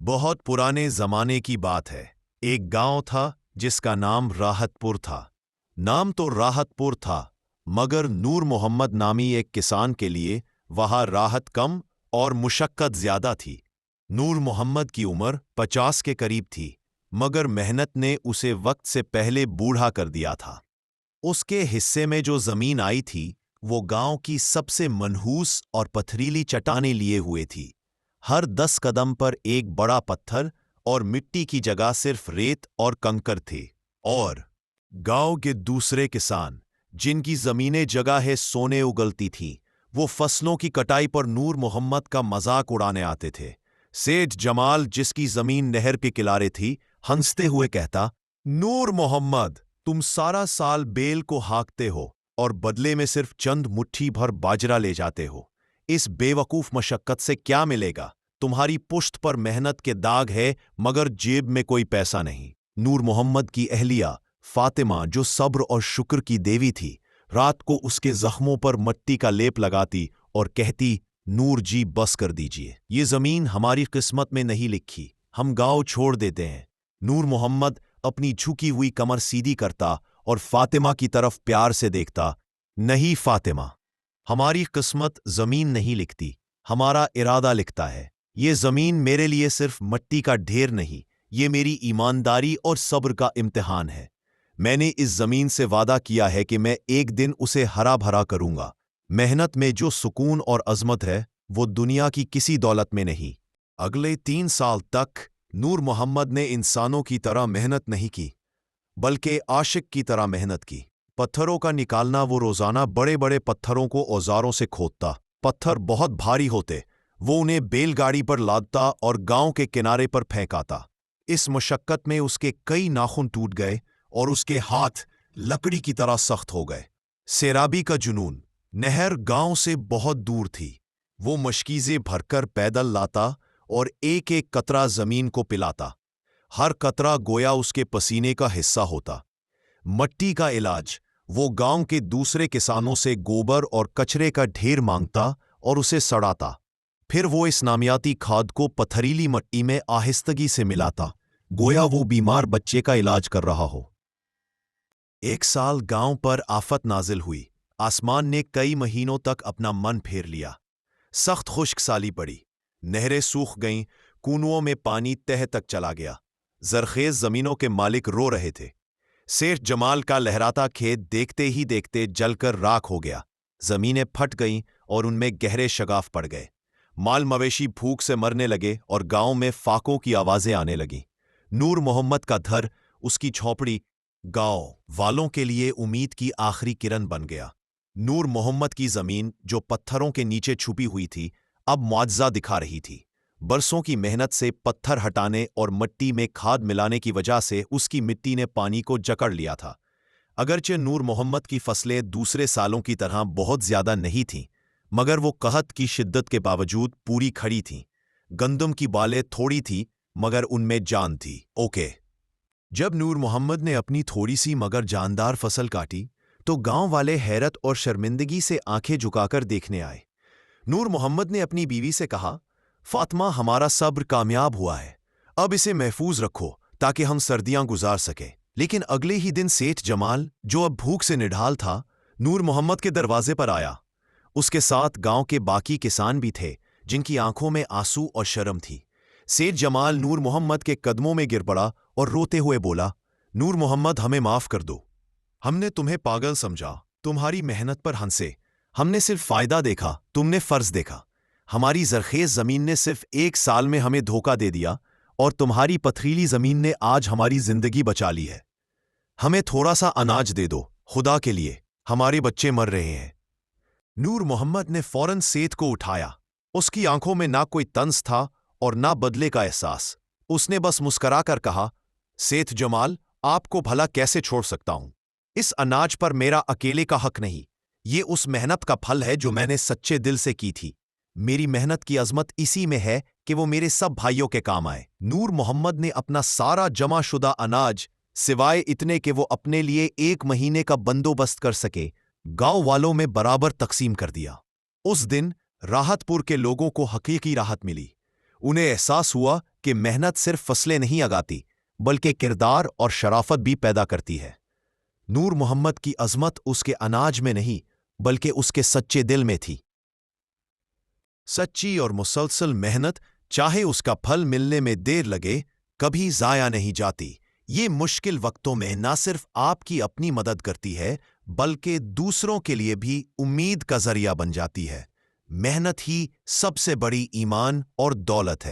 بہت پرانے زمانے کی بات ہے۔ ایک گاؤں تھا جس کا نام راحت پور تھا۔ نام تو راحت پور تھا، مگر نور محمد نامی ایک کسان کے لیے وہاں راحت کم اور مشقت زیادہ تھی۔ نور محمد کی عمر 50 کے قریب تھی، مگر محنت نے اسے وقت سے پہلے بوڑھا کر دیا تھا۔ اس کے حصے میں جو زمین آئی تھی وہ گاؤں کی سب سے منحوس اور پتھریلی چٹانیں لیے ہوئے تھی۔ ہر 10 قدم پر ایک بڑا پتھر اور مٹی کی جگہ صرف ریت اور کنکر تھے۔ اور گاؤں کے دوسرے کسان جن کی زمینیں جگہ ہے سونے اگلتی تھیں، وہ فصلوں کی کٹائی پر نور محمد کا مذاق اڑانے آتے تھے۔ سیٹھ جمال جس کی زمین نہر کے کنارے تھی، ہنستے ہوئے کہتا، نور محمد، تم سارا سال بیل کو ہانکتے ہو اور بدلے میں صرف چند مٹھی بھر باجرہ لے جاتے ہو۔ اس بے وقوف مشقت سے کیا ملے گا؟ تمہاری پشت پر محنت کے داغ ہے مگر جیب میں کوئی پیسہ نہیں۔ نور محمد کی اہلیہ فاطمہ، جو صبر اور شکر کی دیوی تھی، رات کو اس کے زخموں پر مٹی کا لیپ لگاتی اور کہتی، نور جی بس کر دیجئے، یہ زمین ہماری قسمت میں نہیں لکھی، ہم گاؤں چھوڑ دیتے ہیں۔ نور محمد اپنی جھکی ہوئی کمر سیدھی کرتا اور فاطمہ کی طرف پیار سے دیکھتا، نہیں فاطمہ، ہماری قسمت زمین نہیں لکھتی، ہمارا ارادہ لکھتا ہے۔ یہ زمین میرے لیے صرف مٹی کا ڈھیر نہیں، یہ میری ایمانداری اور صبر کا امتحان ہے۔ میں نے اس زمین سے وعدہ کیا ہے کہ میں ایک دن اسے ہرا بھرا کروں گا۔ محنت میں جو سکون اور عظمت ہے وہ دنیا کی کسی دولت میں نہیں۔ اگلے 3 سال تک نور محمد نے انسانوں کی طرح محنت نہیں کی، بلکہ عاشق کی طرح محنت کی۔ پتھروں کا نکالنا وہ روزانہ بڑے بڑے پتھروں کو اوزاروں سے کھودتا۔ پتھر بہت بھاری ہوتے، وہ انہیں بیل گاڑی پر لادتا اور گاؤں کے کنارے پر پھینکاتا۔ اس مشقت میں اس کے کئی ناخن ٹوٹ گئے اور اس کے ہاتھ لکڑی کی طرح سخت ہو گئے۔ سیرابی کا جنون۔ نہر گاؤں سے بہت دور تھی۔ وہ مشکیزیں بھر کر پیدل لاتا اور ایک ایک قطرہ زمین کو پلاتا۔ ہر قطرہ گویا اس کے پسینے کا حصہ ہوتا۔ مٹی کا علاج۔ وہ گاؤں کے دوسرے کسانوں سے گوبر اور کچرے کا ڈھیر مانگتا اور اسے سڑاتا۔ پھر وہ اس نامیاتی کھاد کو پتھریلی مٹی میں آہستگی سے ملاتا، گویا وہ بیمار بچے کا علاج کر رہا ہو۔ ایک سال گاؤں پر آفت نازل ہوئی۔ آسمان نے کئی مہینوں تک اپنا من پھیر لیا۔ سخت خشک سالی پڑی، نہریں سوکھ گئیں، کنوؤں میں پانی تہہ تک چلا گیا۔ زرخیز زمینوں کے مالک رو رہے تھے۔ سیٹھ جمال کا لہراتا کھیت دیکھتے ہی دیکھتے جل کر راکھ ہو گیا۔ زمینیں پھٹ گئیں اور ان میں گہرے شگاف پڑ گئے۔ مال مویشی بھوک سے مرنے لگے اور گاؤں میں فاقوں کی آوازیں آنے لگیں۔ نور محمد کا گھر، اس کی جھونپڑی، گاؤں والوں کے لیے امید کی آخری کرن بن گیا۔ نور محمد کی زمین، جو پتھروں کے نیچے چھپی ہوئی تھی، اب معجزہ دکھا رہی تھی۔ برسوں کی محنت سے پتھر ہٹانے اور مٹی میں کھاد ملانے کی وجہ سے اس کی مٹی نے پانی کو جکڑ لیا تھا۔ اگرچہ نور محمد کی فصلیں دوسرے سالوں کی طرح بہت زیادہ نہیں تھیں، مگر وہ قحط کی شدت کے باوجود پوری کھڑی تھیں۔ گندم کی بالیں تھوڑی تھی مگر ان میں جان تھی۔ جب نور محمد نے اپنی تھوڑی سی مگر جاندار فصل کاٹی تو گاؤں والے حیرت اور شرمندگی سے آنکھیں جھکا کر دیکھنے آئے۔ نور محمد نے اپنی بیوی سے کہا، فاطمہ، ہمارا صبر کامیاب ہوا ہے، اب اسے محفوظ رکھو تاکہ ہم سردیاں گزار سکیں۔ لیکن اگلے ہی دن سیٹھ جمال، جو اب بھوک سے نڈھال تھا، نور محمد کے دروازے پر آیا۔ اس کے ساتھ گاؤں کے باقی کسان بھی تھے جن کی آنکھوں میں آنسو اور شرم تھی۔ سیٹھ جمال نور محمد کے قدموں میں گر پڑا اور روتے ہوئے بولا، نور محمد، ہمیں معاف کر دو۔ ہم نے تمہیں پاگل سمجھا، تمہاری محنت پر ہنسے۔ ہم نے صرف فائدہ دیکھا، تم نے فرض دیکھا۔ ہماری زرخیز زمین نے صرف 1 سال میں ہمیں دھوکہ دے دیا اور تمہاری پتھریلی زمین نے آج ہماری زندگی بچا لی ہے۔ ہمیں تھوڑا سا اناج دے دو، خدا کے لیے، ہمارے بچے مر رہے ہیں۔ نور محمد نے فوراً سیٹھ کو اٹھایا۔ اس کی آنکھوں میں نہ کوئی طنز تھا اور نہ بدلے کا احساس۔ اس نے بس مسکرا کر کہا، سیٹھ جمال، آپ کو بھلا کیسے چھوڑ سکتا ہوں؟ اس اناج پر میرا اکیلے کا حق نہیں، یہ اس محنت کا پھل ہے جو میں نے سچے دل سے کی تھی۔ میری محنت کی عظمت اسی میں ہے کہ وہ میرے سب بھائیوں کے کام آئے۔ نور محمد نے اپنا سارا جمع شدہ اناج، سوائے اتنے کہ وہ اپنے لیے 1 مہینے کا بندوبست کر سکے، گاؤں والوں میں برابر تقسیم کر دیا۔ اس دن راحت پور کے لوگوں کو حقیقی راحت ملی۔ انہیں احساس ہوا کہ محنت صرف فصلیں نہیں اگاتی بلکہ کردار اور شرافت بھی پیدا کرتی ہے۔ نور محمد کی عظمت اس کے اناج میں نہیں بلکہ اس کے سچے دل میں تھی۔ سچی اور مسلسل محنت، چاہے اس کا پھل ملنے میں دیر لگے، کبھی ضائع نہیں جاتی۔ یہ مشکل وقتوں میں نہ صرف آپ کی اپنی مدد کرتی ہے بلکہ دوسروں کے لیے بھی امید کا ذریعہ بن جاتی ہے۔ محنت ہی سب سے بڑی ایمان اور دولت ہے۔